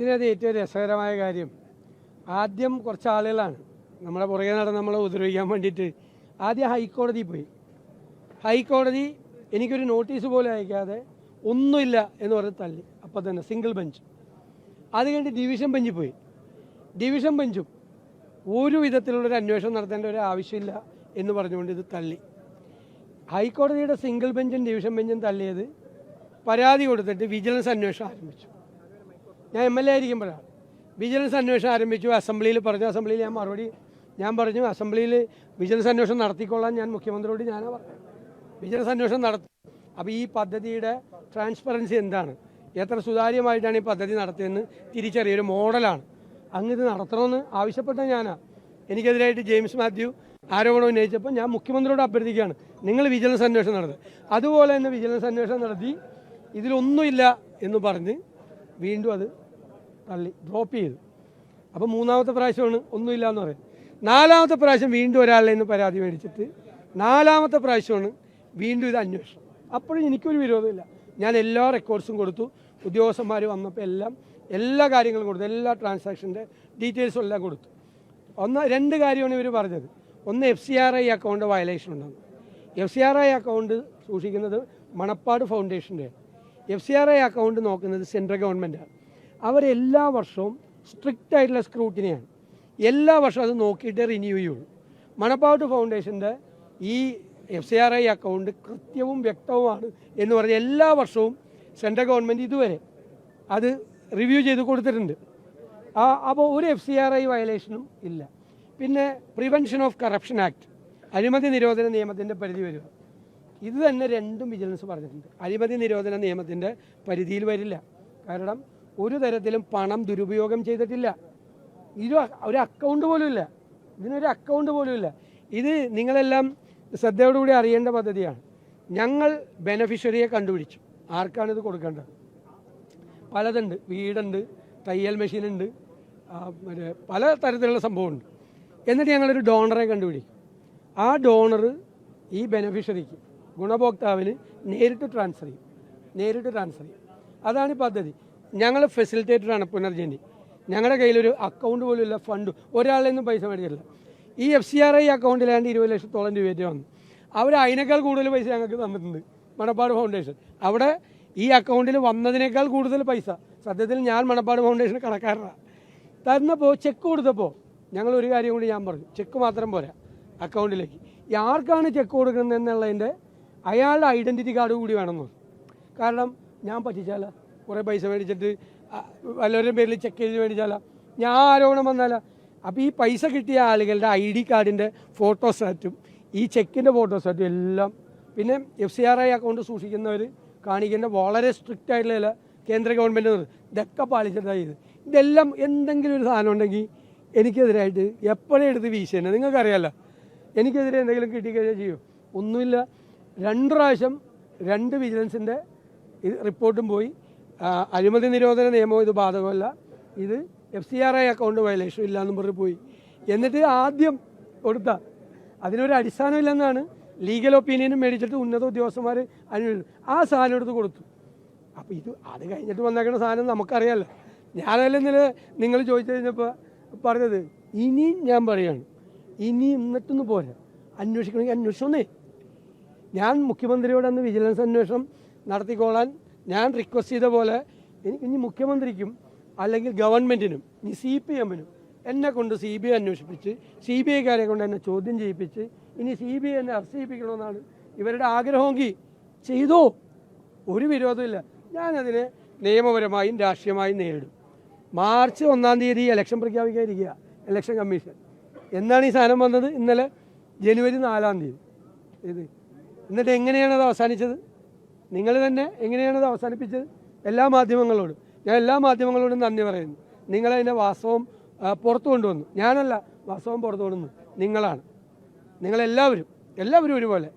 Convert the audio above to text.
ഇതിനകത്ത് ഏറ്റവും രസകരമായ കാര്യം, ആദ്യം കുറച്ച് ആളുകളാണ് നമ്മളെ പുറകെ നടന്ന് നമ്മളെ ഉപദ്രവിക്കാൻ വേണ്ടിയിട്ട് ആദ്യം ഹൈക്കോടതിയിൽ പോയി. ഹൈക്കോടതി എനിക്കൊരു നോട്ടീസ് പോലും അയക്കാതെ ഒന്നുമില്ല എന്ന് പറഞ്ഞ് തള്ളി. അപ്പം തന്നെ സിംഗിൾ ബെഞ്ച്. അത് കഴിഞ്ഞ് ഡിവിഷൻ ബെഞ്ചിൽ പോയി. ഡിവിഷൻ ബെഞ്ചും ഒരു വിധത്തിലുള്ളൊരു അന്വേഷണം നടത്തേണ്ട ഒരു ആവശ്യമില്ല എന്ന് പറഞ്ഞുകൊണ്ട് ഇത് തള്ളി. ഹൈക്കോടതിയുടെ സിംഗിൾ ബെഞ്ചും ഡിവിഷൻ ബെഞ്ചും തള്ളിയത് പരാതി കൊടുത്തിട്ട് വിജിലൻസ് അന്വേഷണം ആരംഭിച്ചു. ഞാൻ MLA ആയിരിക്കുമ്പോഴാണ് വിജിലൻസ് അന്വേഷണം ആരംഭിച്ചു. അസംബ്ലിയിൽ പറഞ്ഞു. അസംബ്ലിയിൽ ഞാൻ പറഞ്ഞു അസംബ്ലിയിൽ വിജിലൻസ് അന്വേഷണം നടത്തിക്കൊള്ളാൻ ഞാൻ മുഖ്യമന്ത്രിയോട് ഞാനാണ് പറഞ്ഞു. വിജിലൻസ് അന്വേഷണം നടത്തി. അപ്പോൾ ഈ പദ്ധതിയുടെ ട്രാൻസ്പെറൻസി എന്താണ്, എത്ര സുതാര്യമായിട്ടാണ് ഈ പദ്ധതി നടത്തിയതെന്ന് തിരിച്ചറിയൊരു മോഡലാണ്. അങ്ങ് ഇത് നടത്തണമെന്ന് ആവശ്യപ്പെട്ട ഞാനാണ്. എനിക്കെതിരായിട്ട് ജെയിംസ് മാത്യു ആരോപണം ഉന്നയിച്ചപ്പോൾ ഞാൻ മുഖ്യമന്ത്രിയോട് അഭ്യർത്ഥിക്കുകയാണ്, നിങ്ങൾ വിജിലൻസ് അന്വേഷണം നടത്തി. അതുപോലെ തന്നെ വിജിലൻസ് അന്വേഷണം നടത്തി ഇതിലൊന്നുമില്ല എന്ന് പറഞ്ഞ് വീണ്ടും അത് തള്ളി ഡ്രോപ്പ് ചെയ്തു. അപ്പോൾ മൂന്നാമത്തെ പ്രാവശ്യമാണ് ഒന്നുമില്ല എന്ന് പറയും. നാലാമത്തെ പ്രാവശ്യം വീണ്ടും ഒരാളുടെ നിന്ന് പരാതി മേടിച്ചിട്ട് നാലാമത്തെ പ്രാവശ്യമാണ് വീണ്ടും ഇത് അന്വേഷണം. അപ്പോഴും എനിക്കൊരു വിരോധമില്ല. ഞാൻ എല്ലാ റെക്കോർഡ്സും കൊടുത്തു. ഉദ്യോഗസ്ഥന്മാർ വന്നപ്പോൾ എല്ലാ കാര്യങ്ങളും കൊടുത്തു. എല്ലാ ട്രാൻസാക്ഷൻ്റെ ഡീറ്റെയിൽസും എല്ലാം കൊടുത്തു. രണ്ട് കാര്യമാണ് ഇവർ പറഞ്ഞത്. ഒന്ന്, FCRI അക്കൗണ്ട് വയലേഷൻ ഉണ്ടെന്ന്. FCRI അക്കൗണ്ട് സൂക്ഷിക്കുന്നത് മണപ്പാട് ഫൗണ്ടേഷൻ്റെ. FCRI അക്കൗണ്ട് നോക്കുന്നത് സെൻട്രൽ ഗവൺമെൻറ്റാണ്. അവരെല്ലാ വർഷവും സ്ട്രിക്റ്റ് ആയിട്ടുള്ള സ്ക്രൂട്ടിനിയാണ്. എല്ലാ വർഷവും അത് നോക്കിയിട്ട് റിന്യൂ ചെയ്യുള്ളൂ. മണപ്പാട് ഫൗണ്ടേഷൻ്റെ ഈ FCRI അക്കൗണ്ട് കൃത്യവും വ്യക്തവുമാണ് എന്ന് പറഞ്ഞ് എല്ലാ വർഷവും സെൻട്രൽ ഗവൺമെൻറ് ഇതുവരെ അത് റിവ്യൂ ചെയ്ത് കൊടുത്തിട്ടുണ്ട്. അപ്പോൾ ഒരു FCRI വയലേഷനും ഇല്ല. പിന്നെ പ്രിവെൻഷൻ ഓഫ് കറപ്ഷൻ ആക്ട്, അഴിമതി നിരോധന നിയമത്തിൻ്റെ പരിധി വരിക. ഇത് തന്നെ രണ്ടും വിജിലൻസ് പറഞ്ഞിട്ടുണ്ട്. അഴിമതി നിരോധന നിയമത്തിൻ്റെ പരിധിയിൽ വരില്ല. കാരണം ഒരു തരത്തിലും പണം ദുരുപയോഗം ചെയ്തിട്ടില്ല. ഒരു അക്കൗണ്ട് പോലും ഇല്ല. ഇതിനൊരു അക്കൗണ്ട് പോലും ഇല്ല. ഇത് നിങ്ങളെല്ലാം ശ്രദ്ധയോടുകൂടി അറിയേണ്ട പദ്ധതിയാണ്. ഞങ്ങൾ ബെനഫിഷ്യറിയെ കണ്ടുപിടിച്ചു. ആർക്കാണിത് കൊടുക്കേണ്ടത്? പലതുണ്ട്. വീടുണ്ട്, തയ്യൽ മെഷീനുണ്ട്, പല തരത്തിലുള്ള സംഭവമുണ്ട്. എന്നിട്ട് ഞങ്ങളൊരു ഡോണറെ കണ്ടുപിടിക്കും. ആ ഡോണർ ഈ ബെനഫിഷ്യറിക്ക്, ഗുണഭോക്താവിന് നേരിട്ട് ട്രാൻസ്ഫർ ചെയ്യും. അതാണ് ഈ പദ്ധതി. ഞങ്ങൾ ഫെസിലിറ്റേറ്ററാണ് പുനർജനി. ഞങ്ങളുടെ കയ്യിലൊരു അക്കൗണ്ട് പോലും ഇല്ല, ഫണ്ട് ഒരാളിൽ നിന്നും പൈസ മേടിച്ചില്ല. ഈ FCRI അക്കൗണ്ടിലാണ്ട് 20 ലക്ഷത്തോളം രൂപ വന്നു. അവർ അതിനേക്കാൾ കൂടുതൽ പൈസ ഞങ്ങൾക്ക് തന്നിട്ടുണ്ട്. മണപ്പാട് ഫൗണ്ടേഷൻ അവിടെ ഈ അക്കൗണ്ടിൽ വന്നതിനേക്കാൾ കൂടുതൽ പൈസ. സത്യത്തിൽ ഞാൻ മണപ്പാട് ഫൗണ്ടേഷന് കടക്കാരനാണ്. തന്നപ്പോൾ ചെക്ക് കൊടുത്തപ്പോൾ ഞങ്ങൾ ഒരു കാര്യം കൂടി ഞാൻ പറഞ്ഞു, ചെക്ക് മാത്രം പോരാ, അക്കൗണ്ടിലേക്ക് ആർക്കാണ് ചെക്ക് കൊടുക്കുന്നത് എന്നുള്ളതിൻ്റെ അയാളുടെ ഐഡൻറ്റിറ്റി കാർഡ് കൂടി വേണമെന്ന്. കാരണം ഞാൻ പറ്റിച്ചാല, കുറേ പൈസ മേടിച്ചിട്ട് വല്ലവരുടെ പേരിൽ ചെക്ക് ചെയ്ത് മേടിച്ചാല, ഞാൻ ആരോപണം വന്നാല. അപ്പോൾ ഈ പൈസ കിട്ടിയ ആളുകളുടെ ID കാർഡിൻ്റെ ഫോട്ടോസ്റ്റാറ്റും ഈ ചെക്കിൻ്റെ ഫോട്ടോസ്റ്റാറ്റും എല്ലാം, പിന്നെ FCRI അക്കൗണ്ട് സൂക്ഷിക്കുന്നവർ കാണിക്കേണ്ട വളരെ സ്ട്രിക്റ്റ് ആയിട്ടുള്ള കേന്ദ്ര ഗവൺമെൻറ് ഇതൊക്കെ പാലിച്ചിട്ടാണ് ഇത്. ഇതെല്ലാം എന്തെങ്കിലും ഒരു സാധനം ഉണ്ടെങ്കിൽ എനിക്കെതിരായിട്ട് എപ്പോഴും എടുത്ത് വീശുന്നത് നിങ്ങൾക്കറിയാമല്ലോ. എനിക്കെതിരെ എന്തെങ്കിലും കിട്ടിക്കഴിഞ്ഞാൽ ചെയ്യും. ഒന്നുമില്ല. 2 പ്രാവശ്യം 2 വിജിലൻസിൻ്റെ റിപ്പോർട്ടും പോയി. അഴിമതി നിരോധന നിയമവും ഇത് ബാധകമല്ല, ഇത് FCRI അക്കൗണ്ട് വയലേഷൻ ഇല്ലയെന്നും പറഞ്ഞ് പോയി. എന്നിട്ട് ആദ്യം കൊടുത്ത അതിനൊരു അടിസ്ഥാനമില്ലെന്നാണ് ലീഗൽ ഒപ്പീനിയനും മേടിച്ചിട്ട് ഉന്നത ഉദ്യോഗസ്ഥന്മാർ അന്വേഷിച്ചു. ആ സാധനം എടുത്ത് കൊടുത്തു. അപ്പോൾ അത് കഴിഞ്ഞിട്ട് വന്നേക്കുന്ന സാധനം നമുക്കറിയാമല്ലോ. ഞാനല്ലേ നിങ്ങൾ ചോദിച്ചു കഴിഞ്ഞപ്പോൾ പറഞ്ഞത്. ഇനിയും ഞാൻ പറയുകയാണ്, ഇനി എന്നിട്ടൊന്നും പോരാ, അന്വേഷിക്കണമെങ്കിൽ അന്വേഷണമേ. ഞാൻ മുഖ്യമന്ത്രിയോട് അന്ന് വിജിലൻസ് അന്വേഷണം നടത്തിക്കോളാൻ ഞാൻ റിക്വസ്റ്റ് ചെയ്ത പോലെ ഇനി മുഖ്യമന്ത്രിക്കും അല്ലെങ്കിൽ ഗവൺമെൻറ്റിനും ഇനി CPM-നും എന്നെ കൊണ്ട് CBI അന്വേഷിപ്പിച്ച് CBI-കാരെ കൊണ്ട് എന്നെ ചോദ്യം ചെയ്യിപ്പിച്ച് ഇനി CBI എന്നെ അറസ്റ്റ് ചെയ്യിപ്പിക്കണമെന്നാണ് ഇവരുടെ ആഗ്രഹമെങ്കിൽ ചെയ്തോ, ഒരു വിരോധമില്ല. ഞാനതിനെ നിയമപരമായും രാഷ്ട്രീയമായും നേരിടും. മാർച്ച് 1-ാം തീയതി ഇലക്ഷൻ പ്രഖ്യാപിക്കാതിരിക്കുക ഇലക്ഷൻ കമ്മീഷൻ. എന്നാണ് ഈ സാധനം വന്നത്? ഇന്നലെ ജനുവരി 4-ാം തീയതി. എന്നിട്ട് എങ്ങനെയാണത് അവസാനിച്ചത്? നിങ്ങൾ തന്നെ എങ്ങനെയാണത് അവസാനിപ്പിച്ചത്? എല്ലാ മാധ്യമങ്ങളോടും ഞാൻ നന്ദി പറയുന്നു. നിങ്ങളതിൻ്റെ വാസ്തവം പുറത്തു കൊണ്ടുവന്നു. ഞാനല്ല, വാസ്തവം പുറത്തു കൊണ്ടുവന്നു നിങ്ങളാണ്. നിങ്ങളെല്ലാവരും ഒരുപോലെ.